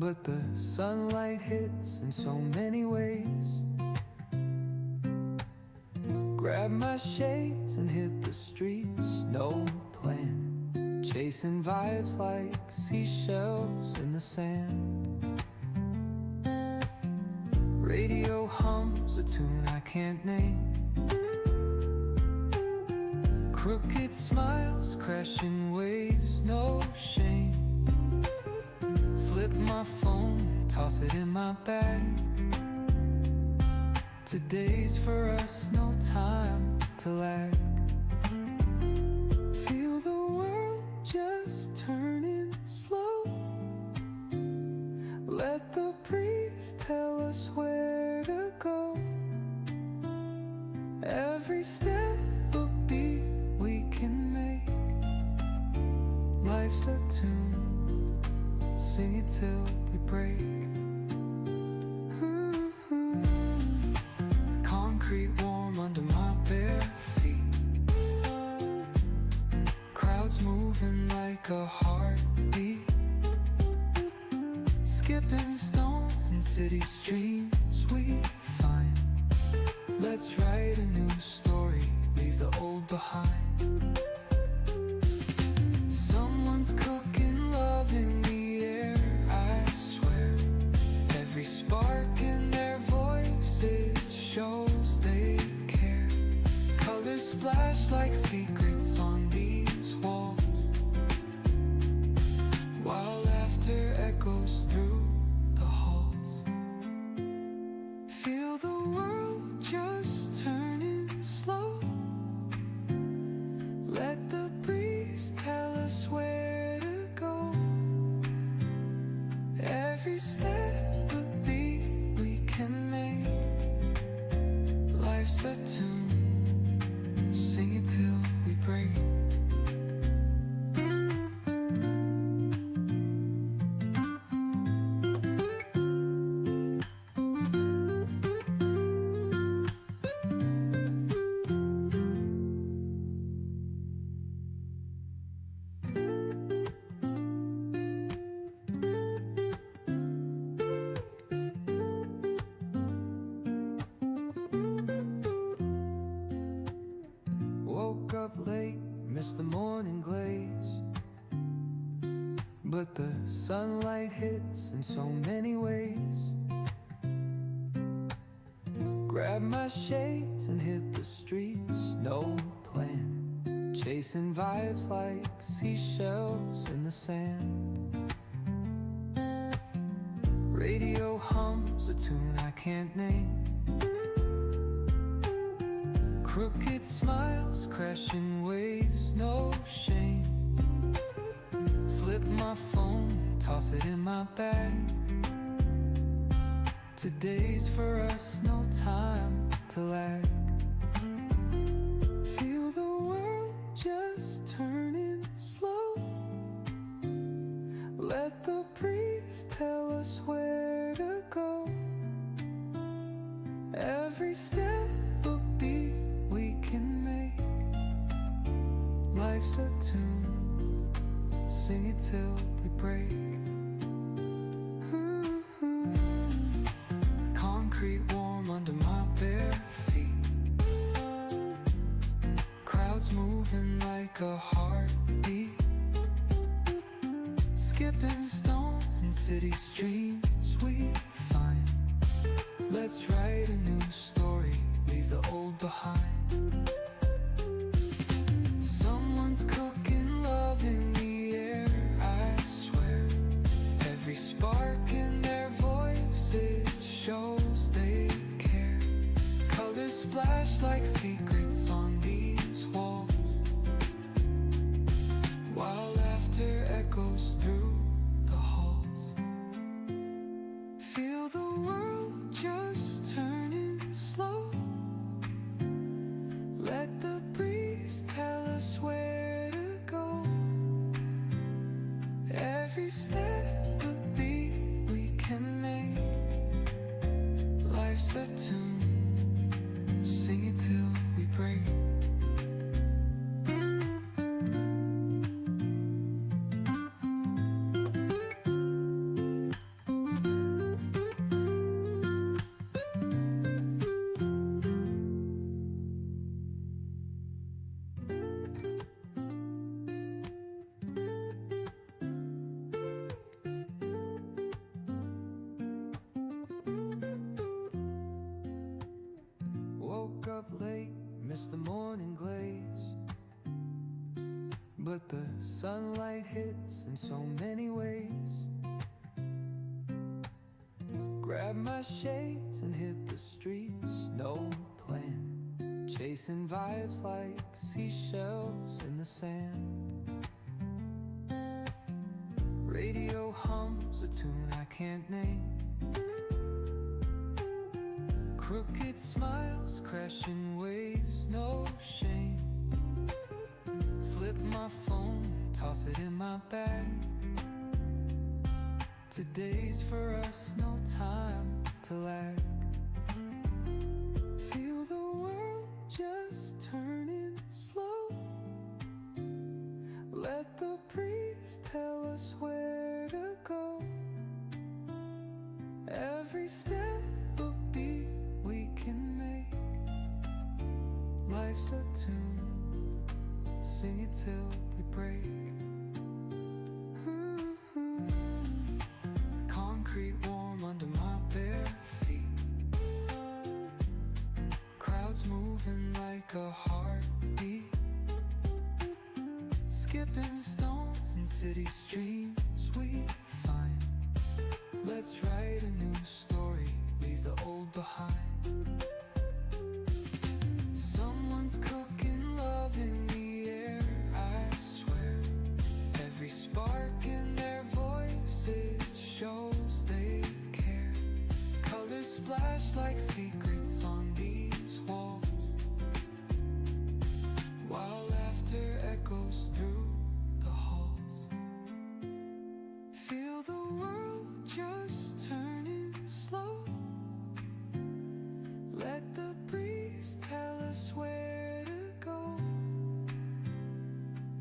but the sunlight hits in so many ways. Grab my shades and hit the streets, no plan, chasing vibes like seashells in the sand. Radio hums a tune I can't name. Crooked smiles, crashing waves, no shame. Flip my phone, toss it in my bag. Today's for us, no time to lag. Feel the world just turning slow. Let the breeze tell us where to go. Every step a beat we can make. Life's a tune, sing it till we break. Concrete warm under my bare feet. Crowds moving like a heartbeat. Skipping stones in city streams we find. Let's write a new story, leave the old behind. Someone's cooking love in the air, I swear. Every spark in their voices shows they care. Colors splash like secrets on these walls, while laughter echoes through the halls. Feel the world just turning slow. Let the breeze tell us where to go. Every step a beat we can make. Life's a tune, sing it till we break. Woke up late, missed the morning glaze, but the sunlight hits in so many ways. Grab my shades and hit the streets, no plan, chasing vibes like seashells in the sand. Radio hums a tune I can't name. Crooked smiles, crashing waves, no shame. Flip my phone, toss it in my bag. Today's for us, no time to lag. Feel the world just turning slow. Let the breeze tell us where to go. Every step a beat we can make. Life's a tune, sing it till we break. Concrete warm under my bare feet. Crowds moving like a heartbeat. Skipping stones in city streams we find. Let's write a new story, leave the old behind. Someone's cooking love in the air, I swear. Every spark in their voices shows they care. Colors splash like secrets on these walls, while laughter echoes through the halls. Feel the world just turning slow. Let the breeze tell us where to go. Every step a beat we can make. Life's a tune, sing it till we break. miss the morning glaze, but the sunlight hits in so many ways. Grab my shades and hit the streets, no plan, chasing vibes like seashells in the sand. Radio hums a tune I can't name, crooked smiles, crashing waves, no shame. Flip my phone, toss it in my bag. Today's for us, no time to lag. Feel the world just turning slow. Let the breeze tell us where to go. Every step a beat we can make. Life's a tune, sing it till we break. Concrete warm under my bare feet, crowds moving like a heartbeat, skipping stones in city streams we find. Let's write a new story, leave the old behind. Someone's cooking love in the air, I swear. Every spark in their voices shows they care. Colors splash like secrets on these walls, while laughter echoes through the halls. Feel the world just turning slow. Let the breeze tell us where to go.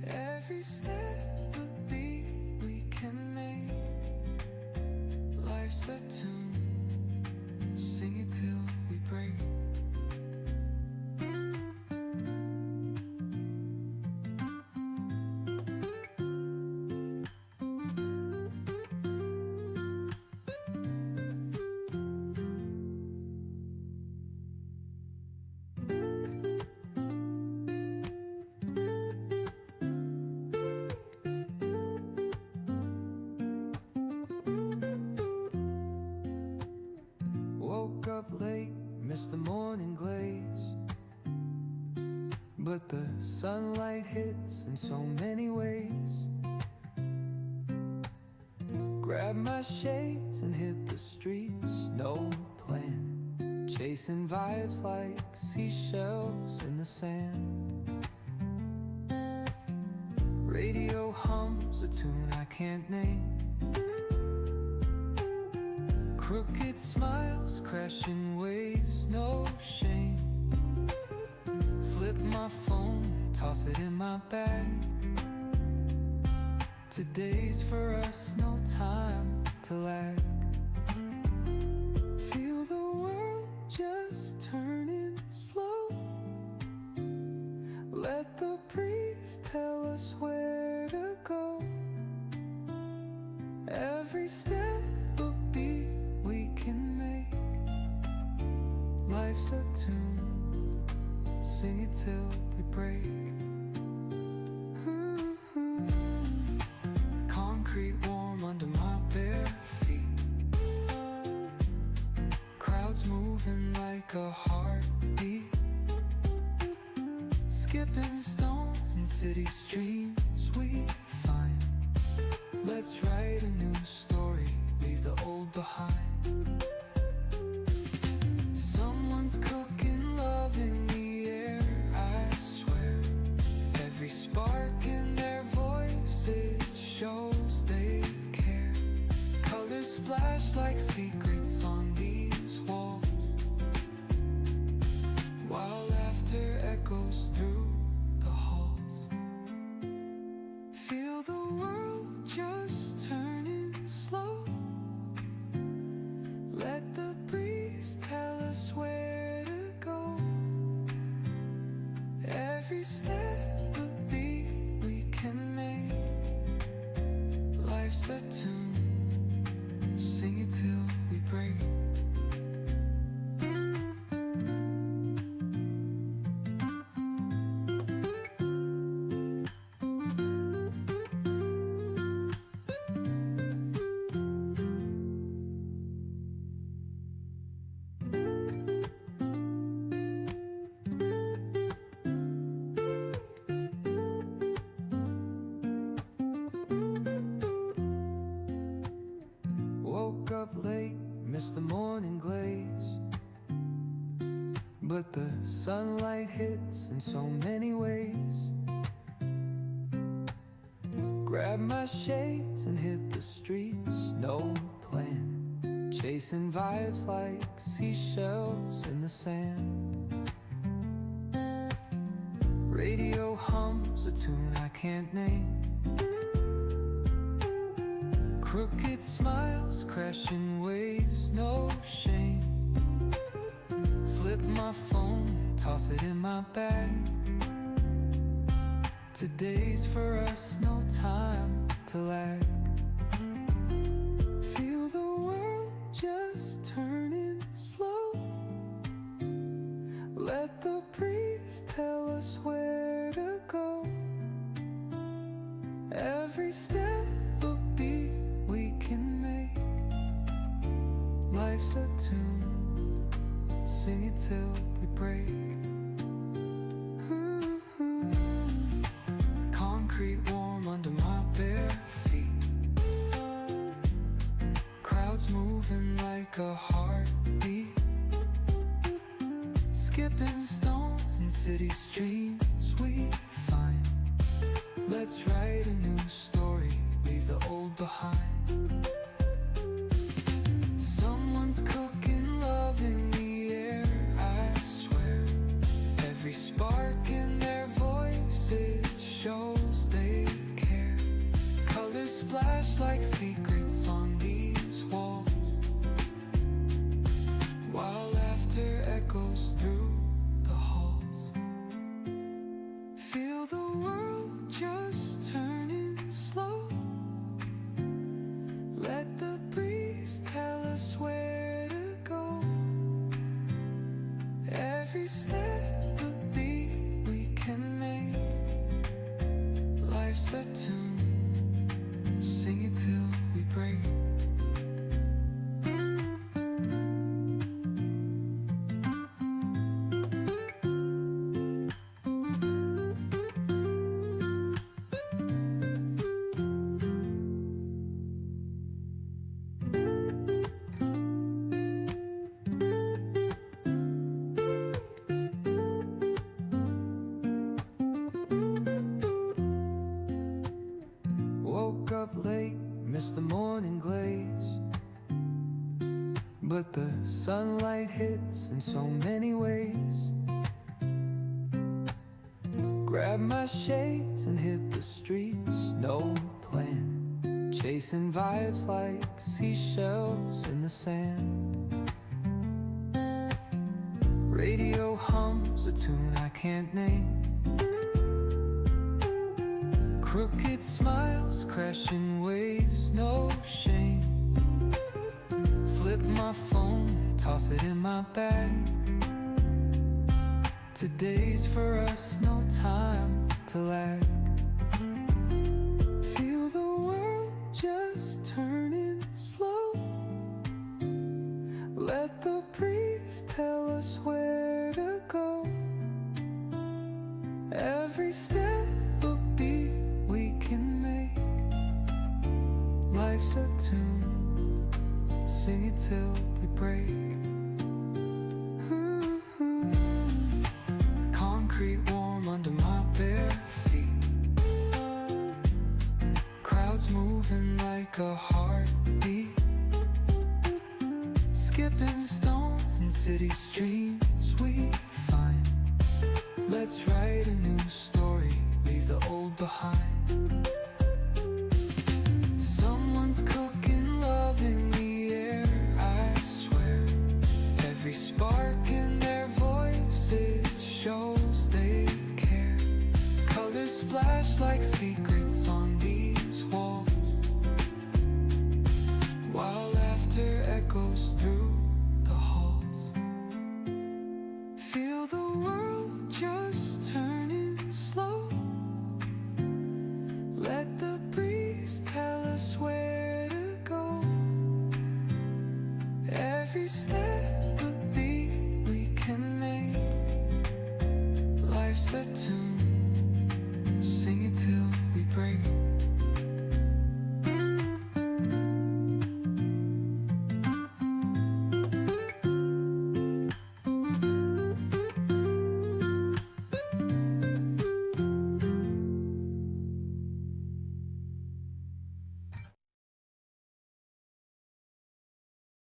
Every step a beat we can make. Life's a tune, sing it till we break. Woke up late, missed the morning glaze, but the sunlight hits in so many ways. Grab my shades and hit the streets, no plan, chasing vibes like seashells in the sand. Radio hums a tune I can't name, crooked smiles, crashing waves, no shame. Flip my phone, toss it in my bag. Today's for us, no time to lag. Feel the world just turning slow. Let the breeze tell us where to go. Every step a beat we can make. Life's a tune, sing it till we break. Concrete warm under my bare feet, crowds moving like a heartbeat, skipping stones in city streams we find. Let's write a new story, leave the old behind. Someone's cooking love in the air, I swear. Every spark in their voices shows they care. Colors splash like secrets on these walls, while laughter echoes through the halls. Feel the world just turning slow. Let the breeze tell us where to go. Every step a beat we can make. Life's a tune, sing it till we break. Woke up late, missed the morning glaze, but the sunlight hits in so many ways. Grabbed my shades and hit the streets, no plan, chasing vibes like seashells in the sand. Radio hums a tune I can't name, crooked smiles, crashing waves, no shame. Flip my phone, toss it in my bag. Today's for us, no time to lag. Feel the world just turning slow. Let the breeze tell us where to go. Every step a beat we can make. Life's a tune, sing it till we break. Concrete warm under my bare feet. Crowds moving like a heartbeat. Skipping stones in city streams we find. Let's write a new story, leave the old behind. Someone's cooking love in the air, I swear. Every spark in their voices shows they care. Colors splash like secrets on these walls, while laughter echoes through the halls. Feel the world just turning slow. Let the breeze tell us where to go. Every step a beat we can make. Life's a tune, sing it till we break. Woke up late, missed the morning glaze, but the sunlight hits in so many ways. Grabbed my shades and hit the streets, no plan, chasing vibes like seashells in the sand. Radio hums a tune I can't name, crooked smiles, crashing waves, no shame. Flip my phone, toss it in my bag. Today's for us, no time to lag. Feel the world just turning slow. Let the breeze tell us where to go. Every step a beat we can make. Life's a tune, sing it till we break. Concrete warm under my bare feet. Crowds moving like a heartbeat. Skipping stones in city streams we find. Let's write a new story, leave the old behind.